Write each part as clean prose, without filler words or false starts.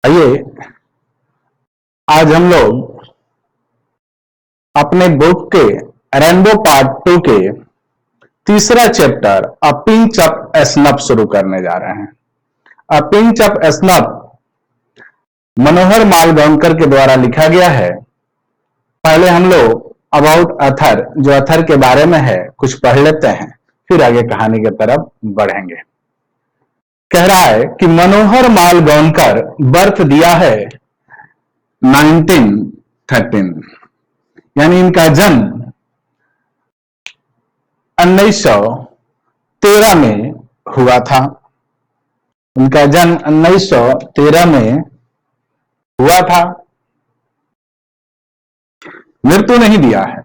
आइए आज हम लोग अपने बुक के रेनबो पार्ट 2 के तीसरा chapter a pinch of snuff शुरू करने जा रहे हैं। अ पिंच ऑफ स्नफ मनोहर मालगांवकर के द्वारा लिखा गया है। पहले हम लोग अबाउट अथर, जो अथर के बारे में है, कुछ पढ़ लेते हैं, फिर आगे कहानी की तरफ बढ़ेंगे। कह रहा है कि मनोहर मालगांवकर बर्थ दिया है 1913, यानी इनका जन्म 1913 में हुआ था। उनका जन्म 1913 में हुआ था। मृत्यु नहीं दिया है।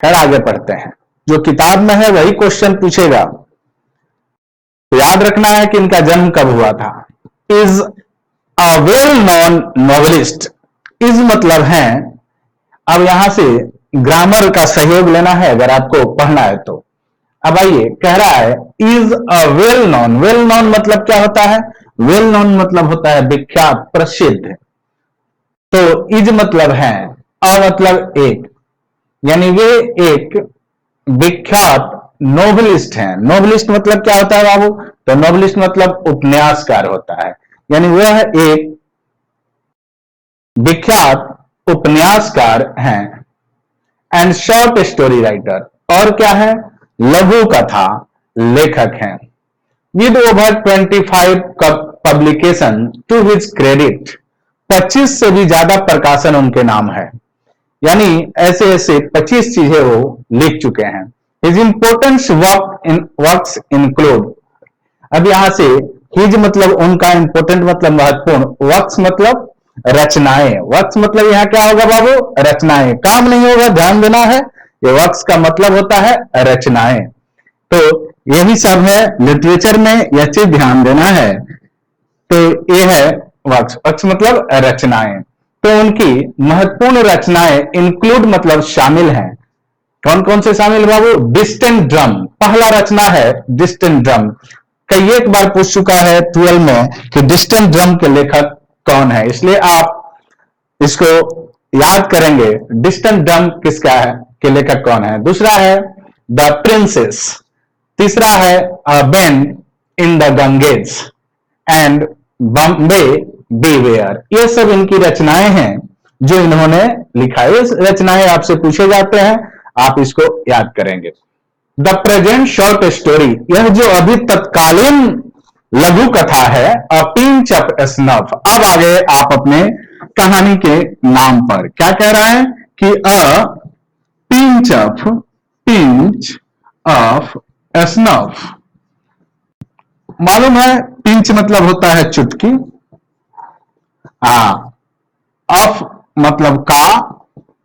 खैर आगे पढ़ते हैं। जो किताब में है वही क्वेश्चन पूछेगा, तो याद रखना है कि इनका जन्म कब हुआ था। Is a well known novelist. Is मतलब है, अब यहां से ग्रामर का सहयोग लेना है अगर आपको पढ़ना है तो। अब आइए, कह रहा है is a well known. Well known मतलब क्या होता है? वेल नोन मतलब होता है विख्यात, प्रसिद्ध। तो इज मतलब है, अ मतलब एक, यानी वे एक विख्यात नोवेलिस्ट हैं। नोवेलिस्ट मतलब क्या होता है बाबू? तो नोवेलिस्ट मतलब उपन्यासकार होता है, यानी वह एक विख्यात उपन्यासकार हैं। एंड शॉर्ट स्टोरी राइटर, और क्या है? लघु कथा लेखक हैं। With over 25 publication to his credit, 25 से भी ज्यादा प्रकाशन उनके नाम है, यानी ऐसे ऐसे 25 चीजें वो लिख चुके हैं। हिज इंपोर्टेंस वर्क्स इंक्लूड, अब यहां से हिज मतलब उनका, इंपोर्टेंट मतलब महत्वपूर्ण, वर्क्स मतलब रचनाएं। वर्क्स मतलब यहां क्या होगा बाबू? रचनाएं। काम नहीं होगा, ध्यान देना है। ये वर्क्स का मतलब होता है रचनाएं। तो यही सब है लिटरेचर में, यह चीज ध्यान देना है। तो ये है वर्क्स। वर्क्स मतलब रचनाएं। तो उनकी महत्वपूर्ण रचनाएं इंक्लूड मतलब शामिल हैं। कौन कौन से शामिल बाबू? डिस्टेंट ड्रम, पहला रचना है डिस्टेंट ड्रम। कई एक बार पूछ चुका है 12 में कि डिस्टेंट ड्रम के लेखक कौन है, इसलिए आप इसको याद करेंगे, डिस्टेंट ड्रम किसका है, के लेखक कौन है। दूसरा है द प्रिंसेस। तीसरा है Ben in the Ganges and Bombay beware. ये सब इनकी रचनाएं हैं जो इन्होंने लिखा है। ये रचनाएं आपसे पूछे जाते हैं, आप इसको याद करेंगे। द प्रेजेंट शॉर्ट स्टोरी, यह जो अभी तत्कालीन लघु कथा है, अ पिंच ऑफ स्नफ। अब आगे आप अपने कहानी के नाम पर क्या कह रहा है कि अ पिंच ऑफ स्नफ। मालूम है पिंच मतलब होता है चुटकी, ऑफ मतलब का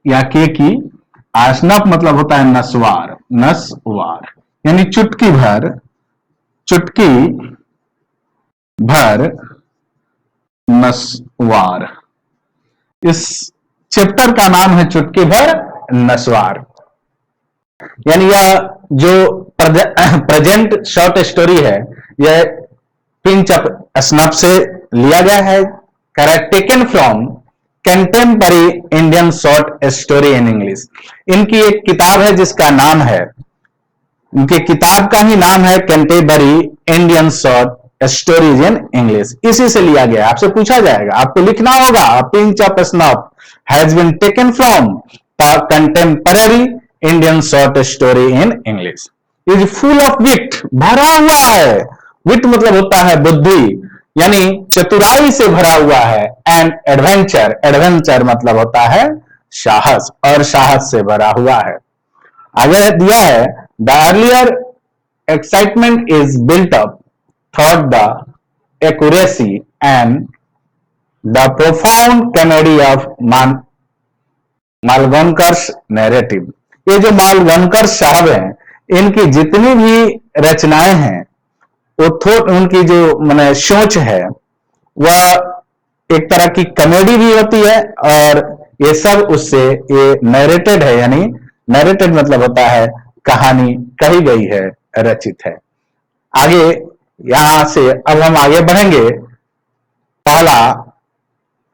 या के की, स्नफ मतलब होता है नस्वार, नस्वार, यानी चुटकी भर नस्वार। इस चैप्टर का नाम है चुटकी भर नस्वार, यानी यह जो प्रेजेंट शॉर्ट स्टोरी है, यह पिंच ऑफ स्नफ से लिया गया है। Correct, taken from contemporary Indian short story in English. इनकी एक किताब है जिसका नाम है, इनके किताब का ही नाम है contemporary Indian short stories in English. इसी से लिया गया। आपसे पूछा जाएगा, आपको लिखना होगा pinch of snuff has been taken from the contemporary Indian short story in English. Is full of wit, भरा हुआ है। विट मतलब होता है बुद्धि, यानी चतुराई से भरा हुआ है। एंड एडवेंचर, एडवेंचर मतलब होता है साहस, और साहस से भरा हुआ है। आगे दिया है the earlier excitement is built up thought the accuracy and the profound comedy of Malgaonkar's narrative. ये जो मालगांवकर साहब हैं, इनकी जितनी भी रचनाएं हैं, वो उनकी जो माने सोच है, वह एक तरह की कॉमेडी भी होती है, और ये सब उससे ये नैरेटेड है, यानी नैरेटेड मतलब होता है कहानी कही गई है, रचित है। आगे यहां से अब हम आगे बढ़ेंगे। पहला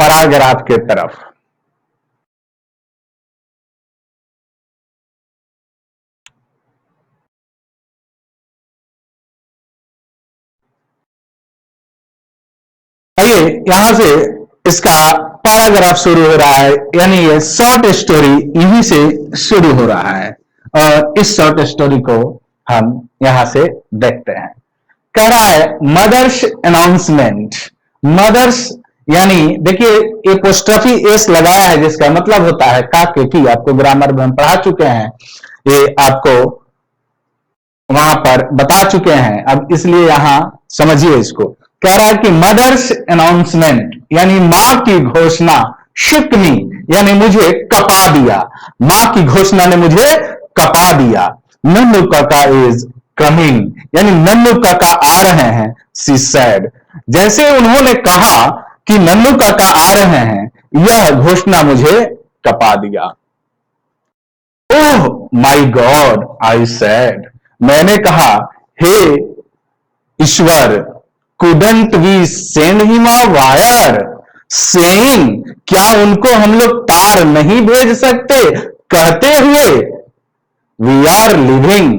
पैराग्राफ के तरफ। आइए यहां से इसका पैराग्राफ शुरू हो रहा है, यानी ये शॉर्ट स्टोरी यहीं से शुरू हो रहा है और इस शॉर्ट स्टोरी को हम यहां से देखते हैं। कह रहा है मदर्स अनाउंसमेंट। मदर्स यानी देखिए एपोस्ट्रोफी एस लगाया है जिसका मतलब होता है का के की, आपको ग्रामर में हम पढ़ा चुके हैं, ये आपको वहां पर बता चुके हैं, अब इसलिए यहां समझिए इसको। कह रहा है कि मदर्स अनाउंसमेंट यानी मां की घोषणा, शिकनी यानी मुझे कपा दिया, मां की घोषणा ने मुझे कपा दिया। नन्नू काका इज कमिंग यानी नन्नू काका आ रहे हैं, शी सेड। जैसे उन्होंने कहा कि नन्नू काका आ रहे हैं, यह घोषणा मुझे कपा दिया। ओह माई गॉड आई सेड, मैंने कहा हे ईश्वर, couldn't we send him a wire saying, क्या उनको हम लोग तार नहीं भेज सकते कहते हुए we are living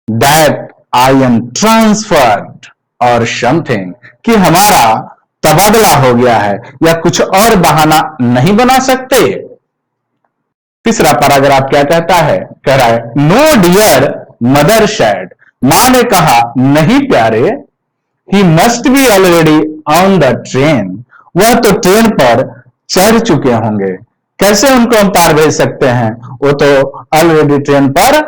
that I am transferred or something, कि हमारा तबादला हो गया है या कुछ और बहाना नहीं बना सकते। तीसरा पैराग्राफ क्या कहता है? कह रहा है नो डियर मदर सैड, मां ने कहा नहीं प्यारे, he must be already on the train, वह तो ट्रेन पर चढ़ चुके होंगे। कैसे उनको हम तार भेज सकते हैं, वो तो ऑलरेडी ट्रेन पर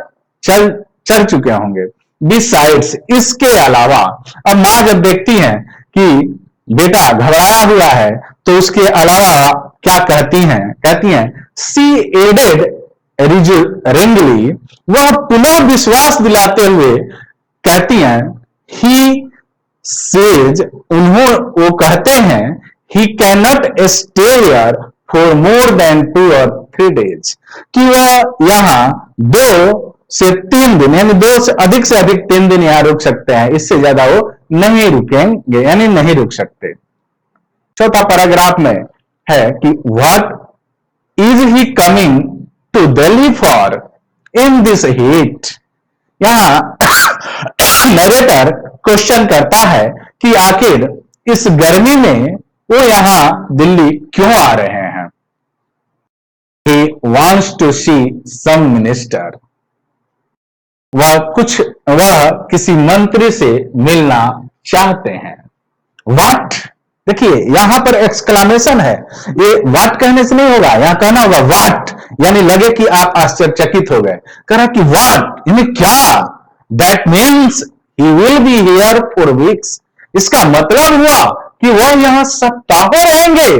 चढ़ चुके होंगे। बिसाइड्स इसके अलावा, अब मां जब देखती हैं कि बेटा घबराया हुआ है तो उसके अलावा क्या कहती हैं? कहती हैं सी एडेड रिंगली, वह पुनः विश्वास दिलाते हुए कहती हैं ही सेज, वो कहते हैं he can not stay here for more than 2 or 3 days, कि वह यहां 2 से 3 दिन यानी 2 से अधिक 3 दिन यहां रुक सकते हैं, इससे ज्यादा वो नहीं रुकेंगे यानी नहीं रुक सकते। चौथा पैराग्राफ में है कि what is he coming to Delhi for in this heat, यहां नरेटर क्वेश्चन करता है कि आखिर इस गर्मी में वो यहां दिल्ली क्यों आ रहे हैं। He wants to see some minister, वह किसी मंत्री से मिलना चाहते हैं। What, देखिए यहां पर एक्सक्लेमेशन है, ये व्हाट कहने से नहीं होगा, यहां कहना होगा व्हाट, यानी लगे कि आप आश्चर्यचकित हो गए। कह रहा कि व्हाट यानी क्या, that means he will be here for weeks, इसका मतलब हुआ कि वह यहां सप्ताहों रहेंगे।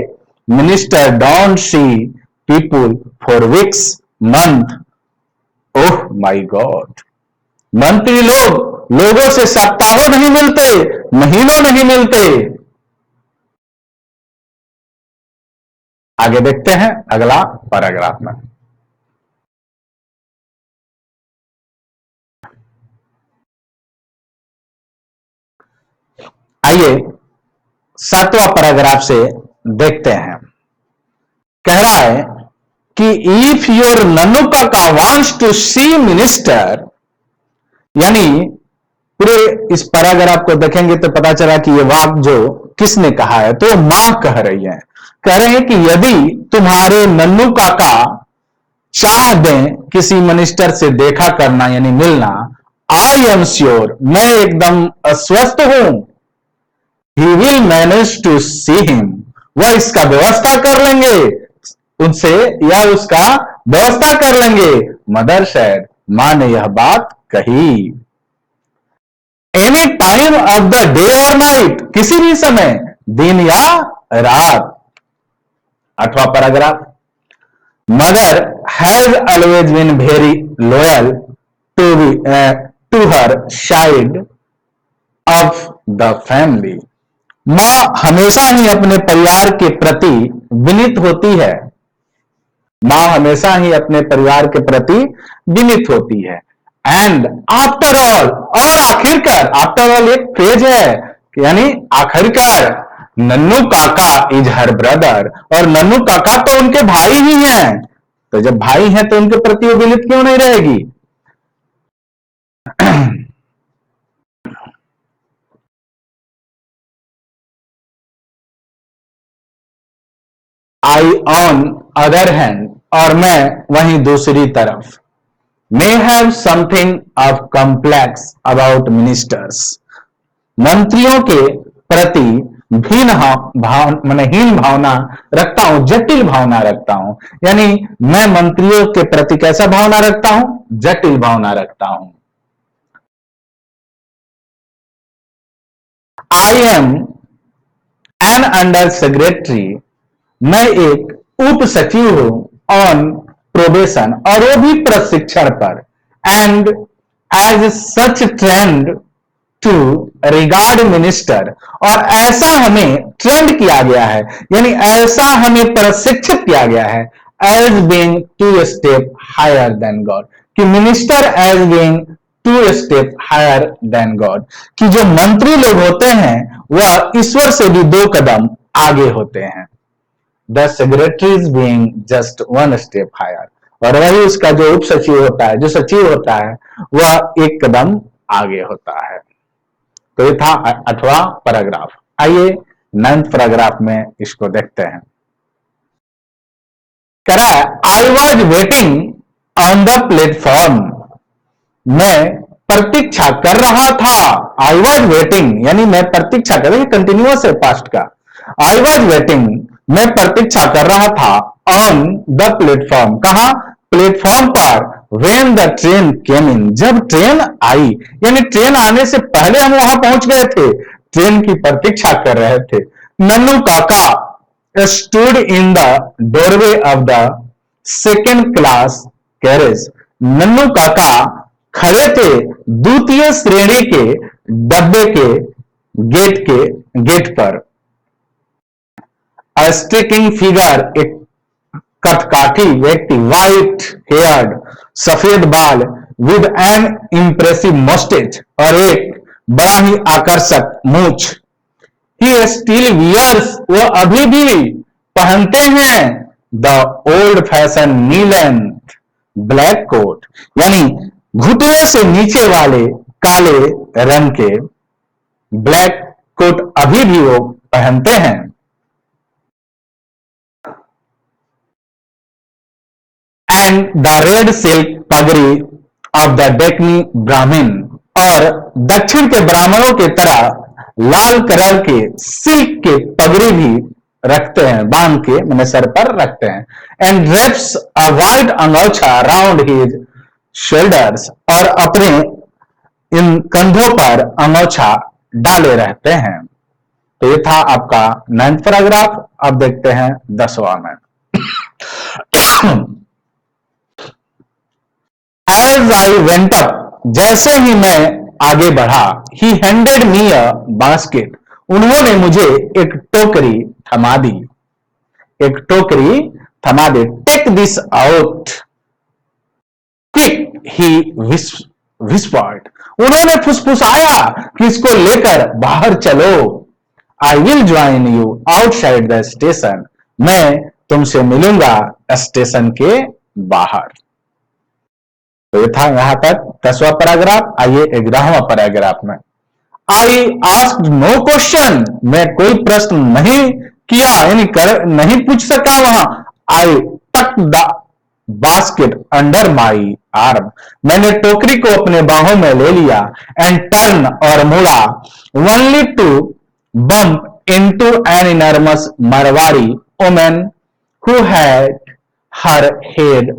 Minister don't see people for weeks month, oh my God, मंत्री लोगों से सप्ताहों नहीं मिलते, महीनों नहीं मिलते। आगे देखते हैं अगला पैराग्राफ में। आइए 7वां पैराग्राफ से देखते हैं। कह रहा है कि इफ योर नन्नू काका वांट्स टू सी मिनिस्टर, यानी पूरे इस पैराग्राफ को देखेंगे तो पता चला कि ये वाक्य जो किसने कहा है, तो मां कह रही है। कह रहे हैं कि यदि तुम्हारे नन्नू काका चाह दें किसी मिनिस्टर से देखा करना यानी मिलना, आई एम श्योर, मैं एकदम अस्वस्थ हूं, he will manage to see him, वह इसका व्यवस्था कर लेंगे उनसे या उसका व्यवस्था कर लेंगे। मदर सैड, मां ने यह बात कही। Any time of the day और नाइट, किसी भी समय, दिन या रात। 8वां paragraph, mother has always been very loyal to her side of the family, मां हमेशा ही अपने परिवार के प्रति विनीत होती है, मां हमेशा ही अपने परिवार के प्रति विनीत होती है। एंड आफ्टर ऑल, और आखिरकार, आफ्टर ऑल एक फ्रेज है यानी आखिरकार, नन्नू काका इज हर ब्रदर, और नन्नू काका तो उनके भाई ही हैं, तो जब भाई हैं तो उनके प्रति वो विलित क्यों नहीं रहेगी। आई ऑन अदर हैंड, और मैं वहीं दूसरी तरफ, may have something of complex about ministers, मंत्रियों के प्रति हीन भावना रखता हूं, जटिल भावना रखता हूं। यानी मैं मंत्रियों के प्रति कैसा भावना रखता हूं, जटिल भावना रखता हूं। I am an under secretary, मैं एक उप सचिव हूं, ऑन प्रोबेशन, और वो भी प्रशिक्षण पर, and as such trained to regard minister, और ऐसा हमें ट्रेंड किया गया है, यानी ऐसा हमें प्रशिक्षित किया गया है, as being 2 step higher than God, कि minister as being 2 step higher than God, कि जो मंत्री लोग होते हैं वह ईश्वर से भी 2 कदम आगे होते हैं। The secretary is being just 1 step higher, और वही उसका जो उप सचिव होता है, जो सचिव होता है, वह 1 कदम आगे होता है। तो ये था 8वां पैराग्राफ। आइए 9th पैराग्राफ में इसको देखते हैं। कह रहा है I was waiting on the platform, मैं प्रतीक्षा कर रहा था। आई वॉज वेटिंग यानी मैं प्रतीक्षा कर, रही कंटिन्यूअस है पास्ट का। आई वॉज वेटिंग, मैं प्रतीक्षा कर रहा था, ऑन द प्लेटफॉर्म, कहा, प्लेटफॉर्म पर, व्हेन द ट्रेन केम इन, जब ट्रेन आई, यानी ट्रेन आने से पहले हम वहां पहुंच गए थे, ट्रेन की प्रतीक्षा कर रहे थे। Nannu Kaka stood in the doorway of the 2nd class carriage, Nannu Kaka खड़े थे 2य श्रेणी के डब्बे के गेट पर। स्ट्रिकिंग फिगर, एक कथकाठी व्यक्ति, व्हाइट हेयर्ड, सफेद बाल, विद एन इंप्रेसिव मस्टेच, और एक बड़ा ही आकर्षक मूछ। ही स्टिल वियर्स, वो अभी भी पहनते हैं, the old fashion knee length black coat, यानी घुटने से नीचे वाले काले रंग के ब्लैक कोट अभी भी वो पहनते हैं। एंड द रेड सिल्क पगड़ी ऑफ द डेकनी ब्राह्मण, और दक्षिण के ब्राह्मणों की तरह लाल कलर के सिल्क के पगड़ी भी रखते हैं, बांध के मैंने सर पर रखते हैं। And drapes a white angocha round his shoulders, और अपने इन कंधों पर अंगोछा डाले रहते हैं। तो ये था आपका 9th पैराग्राफ। अब देखते हैं 10वां में। As I went up, जैसे ही मैं आगे बढ़ा, he handed me a basket, उन्होंने मुझे एक टोकरी थमा दी, एक टोकरी थमा दी। Take this out quick, he whispered, उन्होंने फुसफुसाया कि इसको लेकर बाहर चलो। I will join you outside the station, मैं तुमसे मिलूंगा स्टेशन के बाहर। तो ये था यहां तक 10वां पैराग्राफ। आइए 11वां पैराग्राफ में। आई आस्क्ड नो क्वेश्चन, मैं कोई प्रश्न नहीं किया, यानी नहीं पूछ सका वहां। आई टक the basket under my arm, मैंने टोकरी को अपने बाहों में ले लिया। एंड टर्न, और मुड़ा, only to bump into an enormous Marwari woman who had her head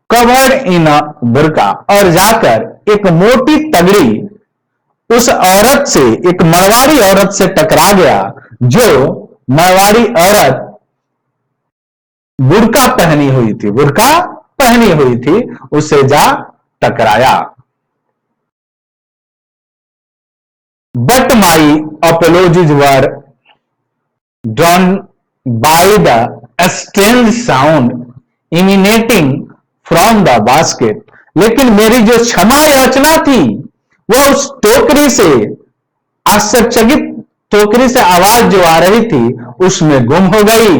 covered in a burqa, और जाकर एक मोटी तगड़ी उस औरत से, एक मारवाड़ी औरत से टकरा गया, जो मारवाड़ी औरत बुर्का पहनी हुई थी, बुर्का पहनी हुई थी, उससे जा टकराया। But my apologies were drawn by the strange sound emanating from the basket, लेकिन मेरी जो क्षमा याचना थी वह उस टोकरी से आश्चर्यचकित टोकरी से आवाज जो आ रही थी उसमें गुम हो गई।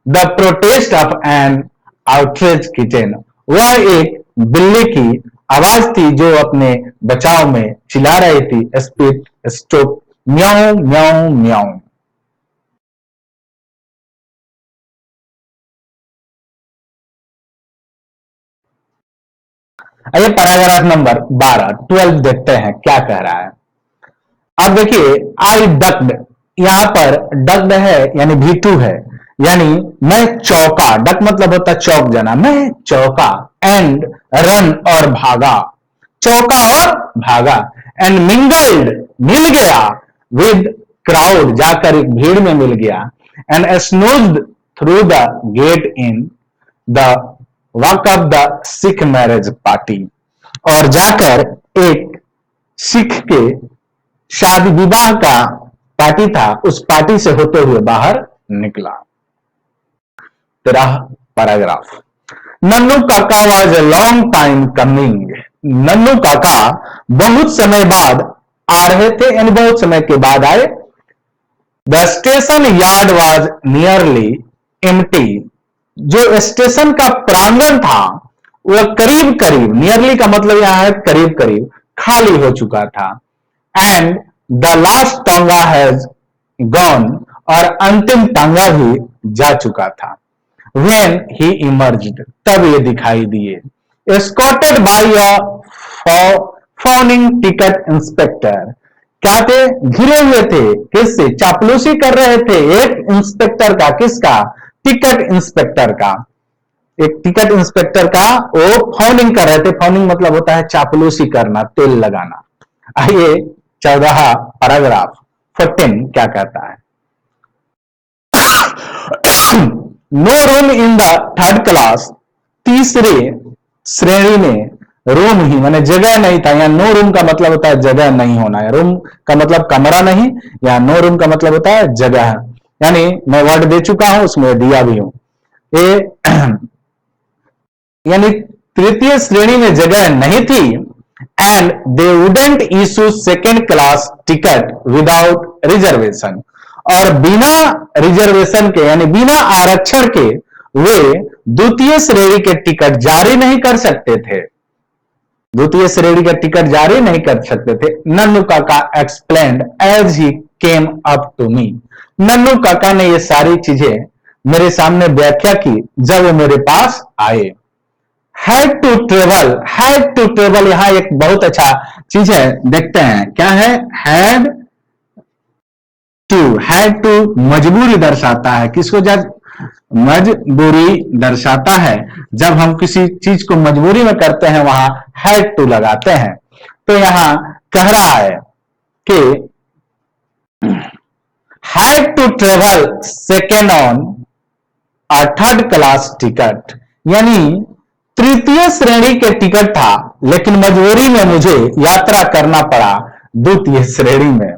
The protest of an outrage kitten, वह एक बिल्ली की आवाज थी जो अपने बचाव में चिल्ला रही थी, स्पीड स्टॉप म्याऊं म्याऊं म्याऊं। आइए पैराग्राफ नंबर 12 देखते हैं क्या कह रहा है। अब देखिए, आई डक्ड, यहां पर डक्ड है यानी V2 है, यानी मैं चौका। डक मतलब होता है चौक जाना, मैं चौका। एंड रन और भागा, चौका और भागा। एंड मिंगल्ड, मिल गया। विद क्राउड, जाकर एक भीड़ में मिल गया। And snoozed through the gate in the walk of the Sikh marriage party, और जाकर एक सिख के शादी विवाह का पार्टी था, उस पार्टी से होते हुए बाहर निकला। 13 paragraph. Nannu Kaka was a long time coming, Nannu Kaka बहुत समय बाद आ रहे थे, यानी बहुत समय के बाद आए। The station yard was nearly empty, जो स्टेशन का प्रांगण था वह करीब करीब, नियरली का मतलब यहां है करीब करीब, खाली हो चुका था। एंड द लास्ट टांगा हैज गॉन, और अंतिम टांगा भी जा चुका था। When he emerged, तब ये दिखाई दिए। Escorted by a fawning ticket inspector, क्या थे? घिरे हुए थे, किससे? चापलूसी कर रहे थे एक इंस्पेक्टर का। किसका? टिकट इंस्पेक्टर का। एक टिकट इंस्पेक्टर का वो फाउनिंग कर रहे थे। फाउनिंग मतलब होता है चापलूसी करना, तेल लगाना। आइए 14 पैराग्राफ 14 क्या कहता है। No room in the third class, तीसरे श्रेणी में रूम ही माने जगह नहीं था। यहाँ नो रूम का मतलब होता है जगह नहीं होना है। रूम का मतलब कमरा नहीं, या नो रूम का मतलब होता है जगह। यानी मैं वर्ड दे चुका हूं, उसमें दिया भी हूं। ये यानी तृतीय श्रेणी में जगह नहीं थी। And they wouldn't issue second class ticket without reservation, और बिना रिजर्वेशन के यानी बिना आरक्षण के वे द्वितीय श्रेणी के टिकट जारी नहीं कर सकते थे। द्वितीय श्रेणी के टिकट जारी नहीं कर सकते थे। Nannu Kaka explained as he came up to me, Nannu Kaka ने ये सारी चीजें मेरे सामने व्याख्या की जब वो मेरे पास आए। हैड टू ट्रेवल, यहां एक बहुत अच्छा चीज है, देखते हैं क्या है। हैड टू मजबूरी दर्शाता है। किसको? मजबूरी दर्शाता है। जब हम किसी चीज को मजबूरी में करते हैं वहां हैड टू लगाते हैं। तो यहां कह रहा है कि had to travel second on a third class ticket, यानी तृतीय श्रेणी के टिकट था, लेकिन मजबूरी में मुझे यात्रा करना पड़ा द्वितीय श्रेणी में।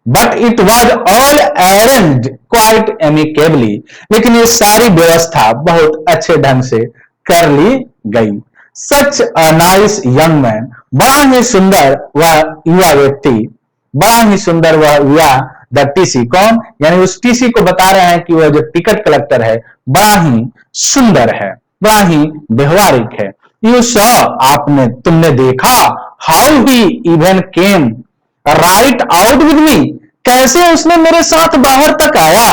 But it was all arranged quite amicably, लेकिन ये सारी व्यवस्था बहुत अच्छे ढंग से कर ली गई। सच अ नाइस यंग मैन, बड़ा ही सुंदर वह युवा व्यक्ति, बड़ा ही सुंदर वह युवा। द टीसी, कौन? यानी उस टीसी को बता रहे हैं कि वह जो टिकट कलेक्टर है बड़ा ही सुंदर है, बड़ा ही व्यवहारिक है। यू सॉ, आपने, तुमने देखा। How he even came right out with me, कैसे उसने मेरे साथ बाहर तक आया।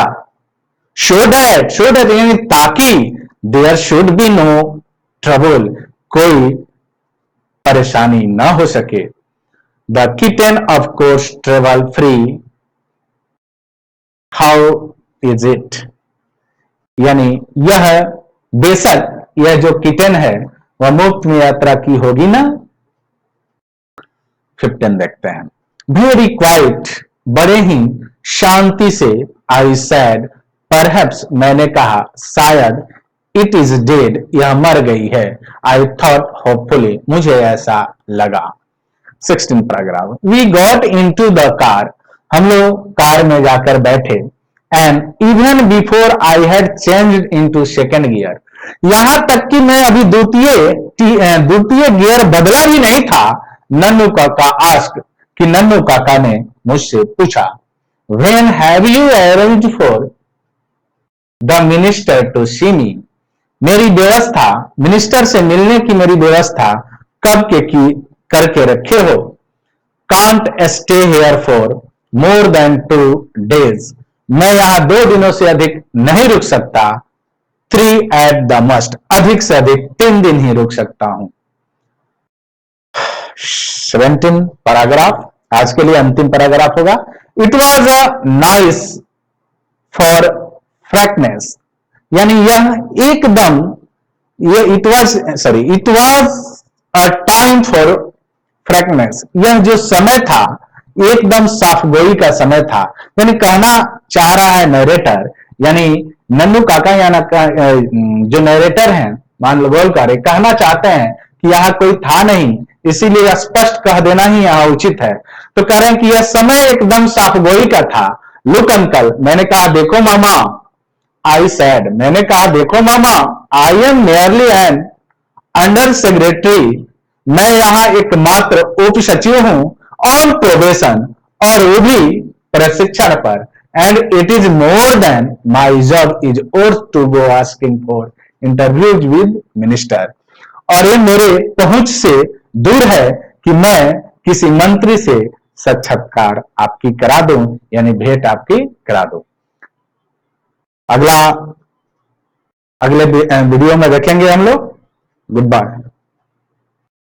शो दैट यानी ताकि there should be no trouble, कोई परेशानी ना हो सके। The kitten of course travel free, how is it, यानी यह बेशक यह जो किटन है वह मुफ्त में यात्रा की होगी ना। 15 देखते हैं। वेरी क्वाइट, बड़े ही शांति से। आई सैड परहैप्स, मैंने कहा शायद। इट इज डेड, यह मर गई है। आई थॉट होपफुली, मुझे ऐसा लगा। 16 paragraph. We got into the car, हम लोग कार में जाकर बैठे। And even before I had changed into second gear, यहां तक कि मैं अभी द्वितीय गियर बदला भी नहीं था। नन्नू काका आस्क, कि नन्नू काका ने मुझसे पूछा। When have you arrange for the minister to see me? मेरी व्यवस्था, मिनिस्टर से मिलने की मेरी व्यवस्था कब के की करके रखे हो? Can't stay here for more than 2 days, मैं यहां 2 दिनों से अधिक नहीं रुक सकता। 3 at the most, अधिक से अधिक 3 दिन ही रुक सकता हूं। 17 पैराग्राफ, आज के लिए अंतिम पैराग्राफ होगा। It was a nice for frankness, यानी यह एकदम, ये it was a time for frankness, यह जो समय था एकदम साफगोई का समय था। यानी कहना चाह रहा है नरेटर, यानी नन्नू काका या जो नरेटर हैं मान लो बोलकर कहना चाहते हैं कि यहाँ कोई था नहीं, इसीलिए स्पष्ट कह देना ही यहाँ उचित है। तो कह रहे हैं कि यह समय एकदम साफगोई का था। लुक अंकल, मैंने कहा देखो मामा। आई सैड, मैंने कहा देखो मामा। I am merely an under secretary, मैं यहां एकमात्र उप सचिव हूं। ऑन प्रोबेशन, और वो भी प्रशिक्षण पर। And it is more than my job is worth to go asking for interviews with minister, और ये मेरे पहुंच से दूर है कि मैं किसी मंत्री से साक्षात्कार आपकी करा दूं, यानी भेंट आपकी करा दूं। अगले वीडियो में देखेंगे हम लोग। Good bye.